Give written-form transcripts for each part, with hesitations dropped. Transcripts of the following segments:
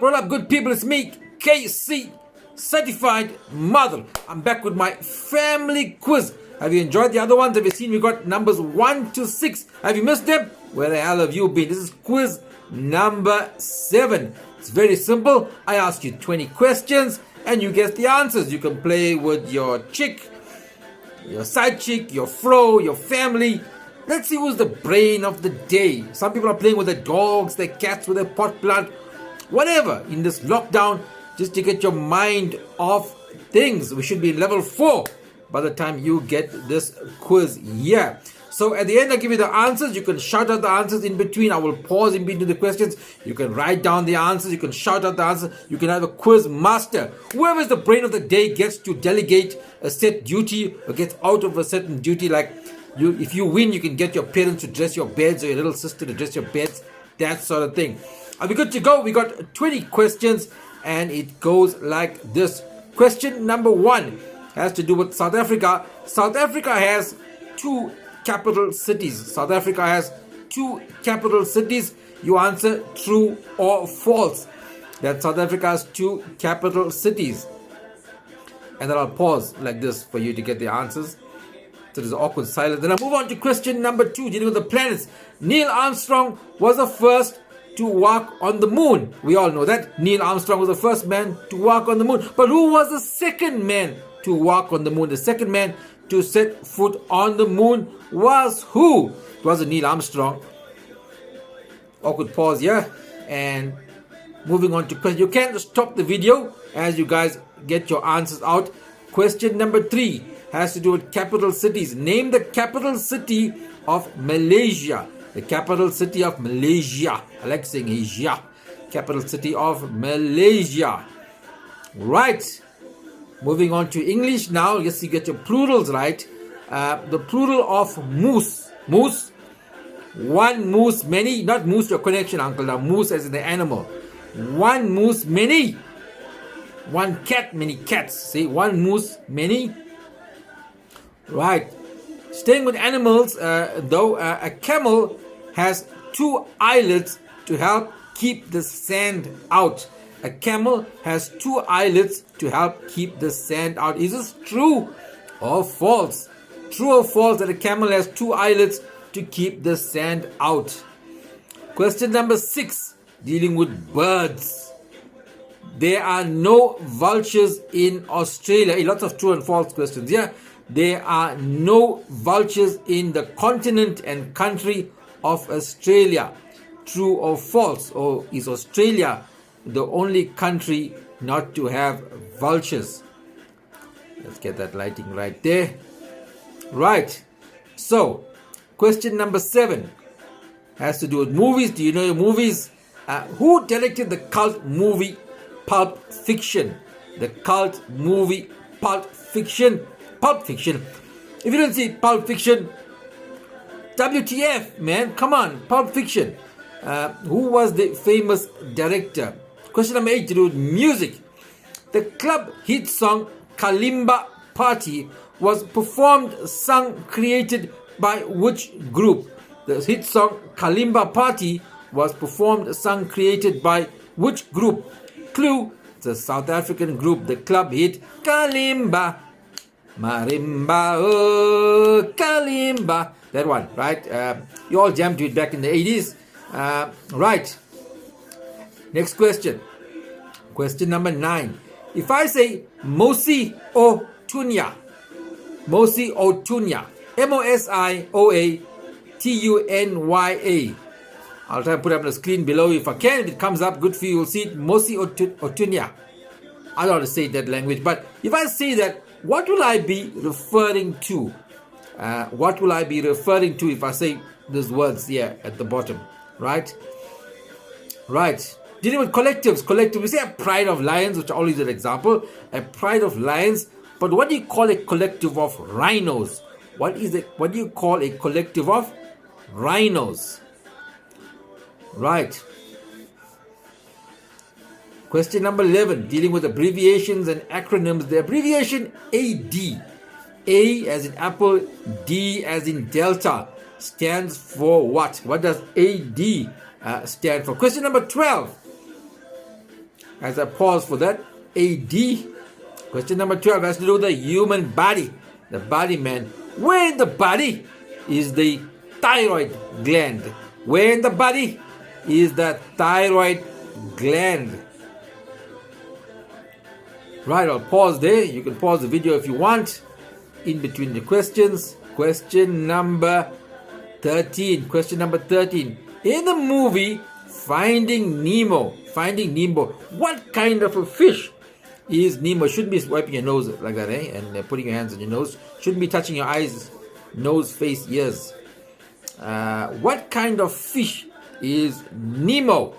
roll up, good people. It's me, KC, certified mother. I'm back with my family quiz. Have you enjoyed the other ones? Have you seen we got numbers 1 to 6? Have you missed them? Where the hell have you been? This is quiz number 7. It's very simple. I ask you 20 questions and you guess the answers. You can play with your chick, your side chick, your fro, your family. Let's see who's the brain of the day. Some people are playing with their dogs, their cats, with their pot plant, whatever. In this lockdown, just to get your mind off things. We should be in level 4 by the time you get this quiz here. So at the end, I give you the answers. You can shout out the answers in between. I will pause in between the questions. You can write down the answers. You can shout out the answers. You can have a quiz master. Whoever is the brain of the day gets to delegate a set duty or gets out of a certain duty. Like if you win, you can get your parents to dress your beds or your little sister to dress your beds. That sort of thing. Are we good to go? We got 20 questions and it goes like this. Question number 1 has to do with South Africa. South Africa has 2 capital cities. South Africa has 2 capital cities. You answer true or false. That South Africa has 2 capital cities. And then I'll pause like this for you to get the answers. So there's an awkward silence. Then I move on to question number 2, dealing with the planets. Neil Armstrong was the first to walk on the moon. We all know that. Neil Armstrong was the first man to walk on the moon. But who was the second man to walk on the moon? The second man to set foot on the moon was who? It wasn't Neil Armstrong. Awkward pause here. And moving on to question. You can stop the video as you guys get your answers out. Question number 3 has to do with capital cities. Name the capital city of Malaysia. The capital city of Malaysia. I like saying Asia. Capital city of Malaysia. Right. Moving on to English now. Yes, you get your plurals right. The plural of moose. Moose. One moose, many. Not moose, your connection, uncle. Now, moose as in the animal. One moose, many. One cat, many cats. See, one moose, many. Right. Staying with animals, though, a camel has 2 eyelids to help keep the sand out. A camel has 2 eyelids to help keep the sand out. Is this true or false? True or false that a camel has 2 eyelids to keep the sand out? Question number 6, dealing with birds. There are no vultures in Australia. Lots of true and false questions here. Yeah? There are no vultures in the continent and country of Australia. True or false? Or is Australia the only country not to have vultures? Let's get that lighting right there. Right. So, question number 7 has to do with movies. Do you know your movies? Who directed the cult movie Pulp Fiction? The cult movie Pulp Fiction. Pulp Fiction. If you don't see Pulp Fiction, WTF, man. Come on. Pulp Fiction. Who was the famous director? Question number 8 to do with music. The club hit song Kalimba Party was performed, sung, created by which group? The hit song Kalimba Party was performed, sung, created by which group? Clue, it's a South African group. The club hit Kalimba, Marimba, oh, Kalimba. That one, right? You all jammed to it back in the 80s. Right. Next question. Question number 9. If I say Mosi Otunya, Mosi Otunya, Mosioatunya. I'll try and put it up on the screen below if I can. If it comes up, good for you. You'll see it. Mosi Otunya. I don't know how to say that language, but if I say that, what will I be referring to? What will I be referring to if I say these words here at the bottom? Right? Right. Dealing with collectives. We say a pride of lions, which I always an example. A pride of lions. But what do you call a collective of rhinos? What do you call a collective of rhinos? Right. Question number 11, dealing with abbreviations and acronyms. The abbreviation AD, A as in apple, D as in Delta, stands for what? What does AD stand for? Question number 12. as I pause for that. AD. Question number 12 has to do with the human body. The body, man. Where in the body is the thyroid gland? Where in the body is the thyroid gland? Right, I'll pause there. You can pause the video if you want in between the questions. Question number 13. Question number 13. In the movie Finding Nemo, what kind of a fish is Nemo? Shouldn't be wiping your nose like that, and putting your hands on your nose. Shouldn't be touching your eyes, nose, face, ears. What kind of fish is Nemo?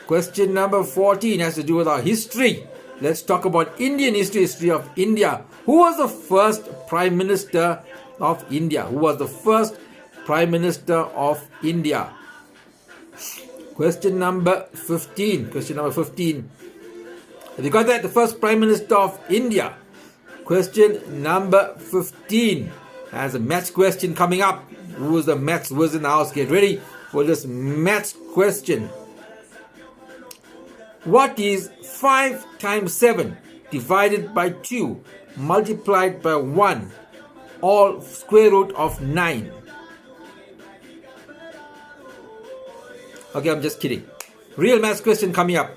Question number 14 has to do with our history. Let's talk about Indian history of India. Who was the first Prime Minister of India? Who was the first Prime Minister of India? Question number 15. Have you got that? The first Prime Minister of India. Question number 15. As a maths question coming up. Who is the maths whiz in the house? Get ready for this maths question. What is 5 times 7 divided by 2 multiplied by 1 all square root of 9? Okay, I'm just kidding. Real maths question coming up.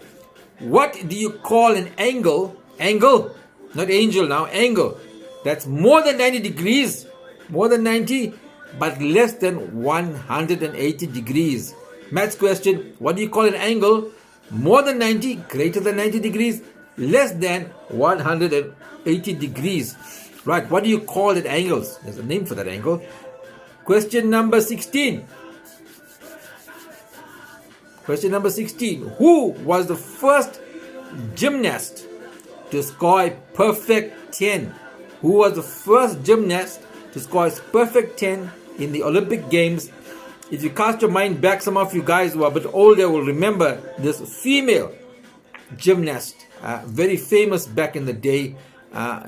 What do you call an angle, not angel now, angle, that's more than 90 degrees, more than 90, but less than 180 degrees? Maths question, what do you call an angle more than 90, greater than 90 degrees, less than 180 degrees? Right, what do you call that angles? There's a name for that angle. Question number 16. Question number 16. Who was the first gymnast to score a perfect 10? Who was the first gymnast to score a perfect 10 in the Olympic Games? If you cast your mind back, some of you guys who are a bit older will remember this female gymnast, very famous back in the day.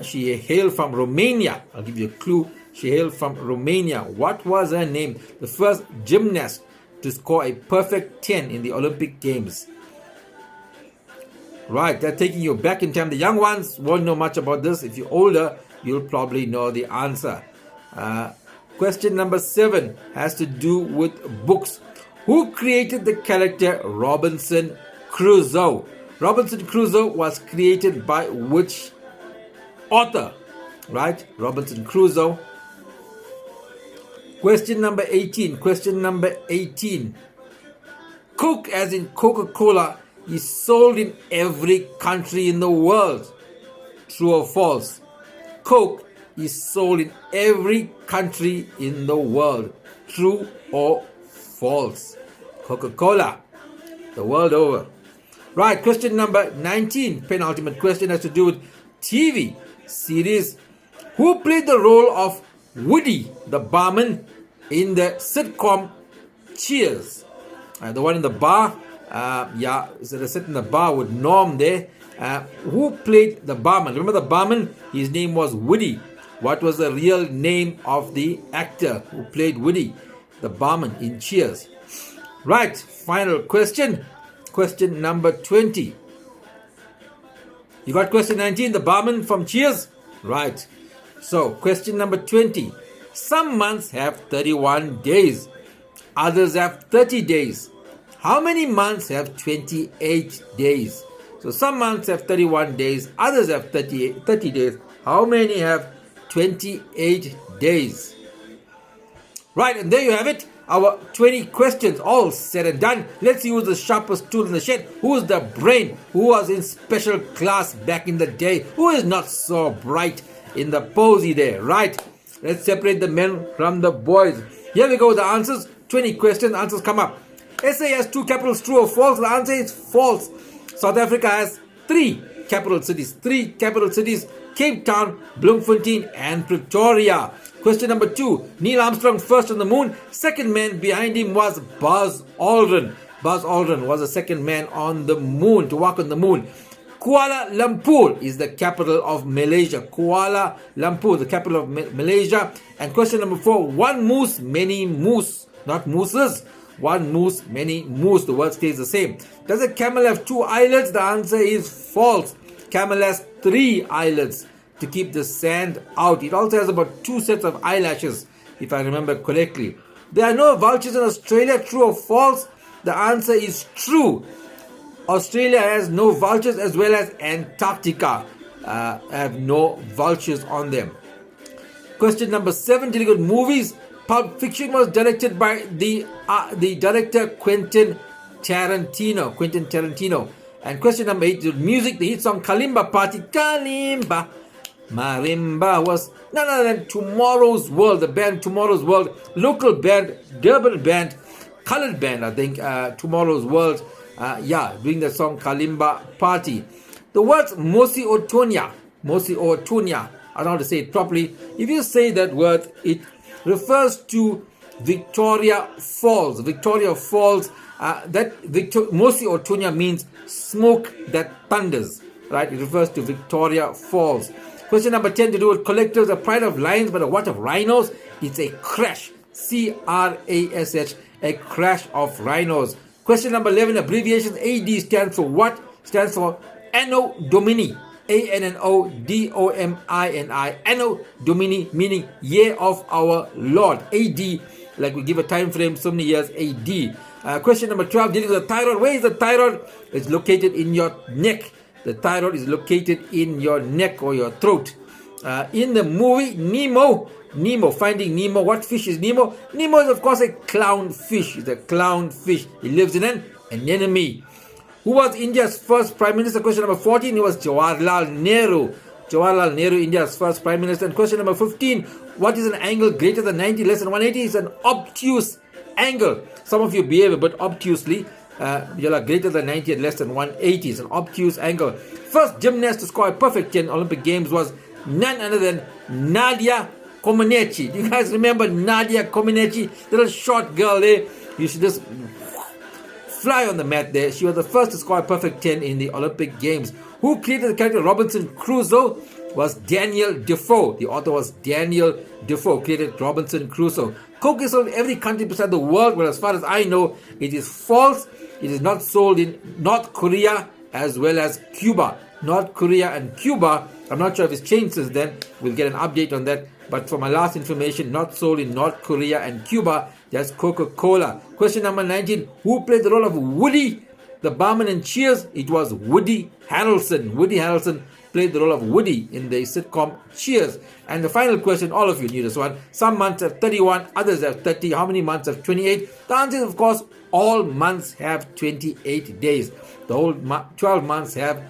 She hailed from Romania. I'll give you a clue. She hailed from Romania. What was her name? The first gymnast to score a perfect 10 in the Olympic Games. Right, they're taking you back in time. The young ones won't know much about this. If you're older, you'll probably know the answer. Question number 7 has to do with books. Who created the character Robinson Crusoe? Robinson Crusoe was created by which author? Right, Robinson Crusoe. Question number 18. Coke, as in Coca-Cola, is sold in every country in the world. True or false? Coke is sold in every country in the world. True or false? Coca-Cola, the world over. Right, question number 19. Penultimate question has to do with TV series. Who played the role of Woody, the barman, in the sitcom Cheers? The one in the bar. So they sit in the bar with Norm there. Who played the barman? Remember the barman? His name was Woody. What was the real name of the actor who played Woody, the barman in Cheers? Right, final question. Question number 20. You got question 19, the barman from Cheers? Right. So, question number 20. Some months have 31 days. Others have 30 days. How many months have 28 days? So some months have 31 days. Others have 30 days. How many have 28 days? Right, and there you have it. Our 20 questions all said and done. Let's see who's the sharpest tool in the shed. Who's the brain? Who was in special class back in the day? Who is not so bright in the posy there, right? Let's separate the men from the boys. Here we go, the answers. 20 questions, answers come up. SA has 2 capitals, true or false? The answer is false. South Africa has 3 capital cities. 3 capital cities: Cape Town, Bloemfontein and Pretoria. Question number 2. Neil Armstrong first on the moon. Second man behind him was Buzz Aldrin. Buzz Aldrin was the second man on the moon, to walk on the moon. Kuala Lumpur is the capital of Malaysia. Kuala Lumpur, the capital of Malaysia. And question number 4. One moose, many moose. Not mooses. One moose, many moose. The word stays the same. Does a camel have 2 eyelids? The answer is false. Camel has 3 eyelids to keep the sand out. It also has about 2 sets of eyelashes, if I remember correctly. There are no vultures in Australia. True or false? The answer is true. Australia has no vultures, as well as Antarctica have no vultures on them. Question number 7, dealing with movies. Pulp Fiction was directed by the director Quentin Tarantino. And question number 8, music. The hit song Kalimba Party, Kalimba Marimba, was none other than Tomorrow's World, the band Tomorrow's World, local band, Durban band, colored band, I think, Tomorrow's World, doing the song Kalimba Party. The words Mosi Otonia, I don't know how to say it properly. If you say that word, it refers to Victoria Falls. Mosi Otonia means smoke that thunders, right? It refers to Victoria Falls. Question number 10, to do with collectives. A pride of lions, but a what of rhinos? It's a crash. C-R-A-S-H, a crash of rhinos. Question number 11, abbreviations. AD stands for what? Stands for Anno Domini. A-N-N-O-D-O-M-I-N-I. Anno Domini, meaning year of our Lord. AD, like we give a time frame, so many years, AD. Question number 12, dealing with the thyroid. Where is the thyroid? It's located in your neck. The thyroid is located in your neck or your throat. In the movie Nemo, Finding Nemo, what fish is Nemo? Nemo is, of course, a clownfish. It's a clownfish. He lives in an anemone. Who was India's first Prime Minister? Question number 14, it was Jawaharlal Nehru. India's first Prime Minister. And question number 15, what is an angle greater than 90, less than 180? It's an obtuse angle. Some of you behave a bit obtusely. You're greater than 90 and less than 180. It's an obtuse angle. First gymnast to score a perfect 10 Olympic Games was none other than Nadia Comaneci. Do you guys remember Nadia Comaneci? Little short girl there. You should just fly on the mat there. She was the first to score a perfect 10 in the Olympic Games. Who created the character Robinson Crusoe? Was Daniel Defoe. The author was Daniel Defoe, created Robinson Crusoe. Coke is sold in every country beside the world, but as far as I know, it is false. It is not sold in North Korea as well as Cuba. North Korea and Cuba, I'm not sure if it's changed since then. We'll get an update on that. But for my last information, not sold in North Korea and Cuba. That's Coca-Cola. Question number 19. Who played the role of Woody, the barman in Cheers? It was Woody Harrelson. Woody Harrelson played the role of Woody in the sitcom Cheers. And the final question, all of you knew this one. Some months have 31, others have 30. How many months have 28? The answer is, of course, all months have 28 days. The whole 12 months have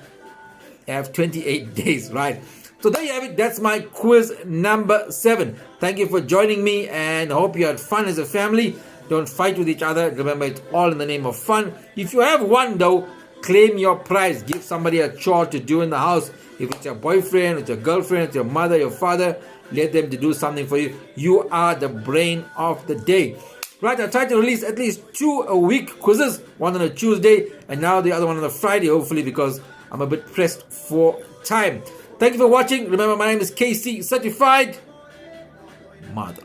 28 days, right? So there you have it. That's my quiz number 7. Thank you for joining me, and I hope you had fun as a family. Don't fight with each other. Remember, it's all in the name of fun. If you have one, though, claim your prize. Give somebody a chore to do in the house. If it's your boyfriend, it's your girlfriend, it's your mother, your father, let them to do something for you. You are the brain of the day. Right, I try to release at least 2 a week quizzes. One on a Tuesday, and now the other one on a Friday, hopefully, because I'm a bit pressed for time. Thank you for watching. Remember, my name is KC, Certified Mother.